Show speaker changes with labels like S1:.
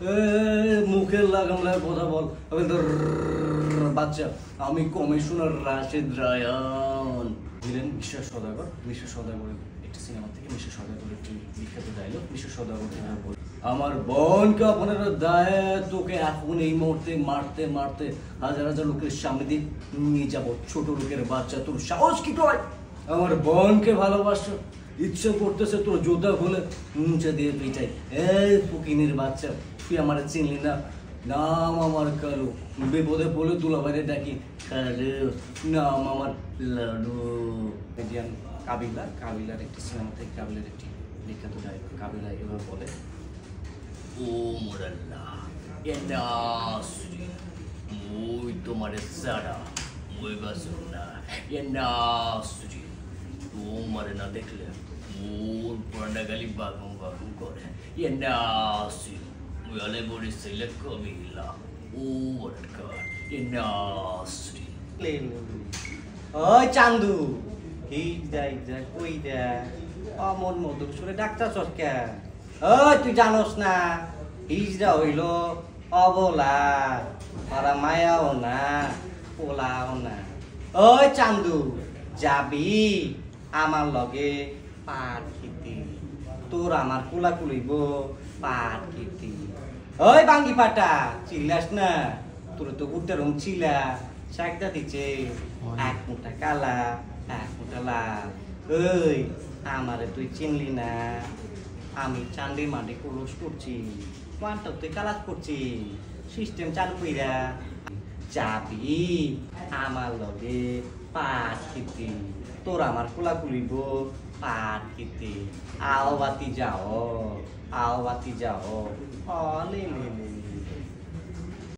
S1: মুখের লাগাম লাগা কথা বল। বাচ্চা, আমি commissioner Rashed Rayan. Villain mister Saudagar. Mister সওদাগরের একটা সিনেমা থেকে মিস্টার সওদাগরের একটি বিখ্যাত ডায়লগ। মিস্টার সওদাগর বল, আমার বোনকে আপনারা দায়ে তোকে এখন এই মুহূর্তে মারতে মারতে হাজার হাজার লোকের সামনে দিয়ে নিয়ে যাব। ছোট লোকের বাচ্চা, তোর সাহস কি করে আমার বোনকে ভালোবাসো? ইচ্ছে করতেছে তোর জোতা খুলে মুছে দিয়ে পিটাই। এই ফকিনের বাচ্চা, তুই আমার চিনলি না? নাম আমার কালু, বিপদে পড়লে দুলাভাইরে ডাকি কালু, নাম আমার লাডু। মিডিয়ান কাবিলা, কাবিলার একটি সিনেমা থেকে কাবিলার একটি বিখ্যাত ডায়লগ। কাবিলা এভাবে বলে, ও মোরাল্লা এনাসরি মুই তোমারে সারা মুই বাসুন না এনাসরি তোমারে না দেখলে মোর পুরানা গালি বাগুম বাগুম করে। এনাসরি মুই আলে বড়ি ছেলে কবিলা ও ওরকার এনাসরি। ওই চান্দু, হিজা কই দা অমন মধুর সুরে ডাক্তার চটকা। ওই তুই জানোস না হিজড়া হইল অবলা, ওরা মায়াও না পোলাও না। ওই চান্দু, যাবি আমার লগে পাট খেতে? তোর আমার কুলা কুলিব পাট খেতে। ওই বাঙ্গি পাটা, চিল্লাস না, তোর তো উঠতে রং চিলা শাকটা দিচ্ছে এক মুঠা কালা এক মুঠা লাল। ওই আমারে তুই চিনলি না? আমি চান্ডি মান্ডি কুলুস করছি, ওয়ানটাও তুই কালাস করছি, সিস্টেম চালু কইরা যাবি আমার লগে পাট খেতে? তোর আমার কোলা কুলিব পাট খেতে। আও বাতি যাও, আও বাতি যাও।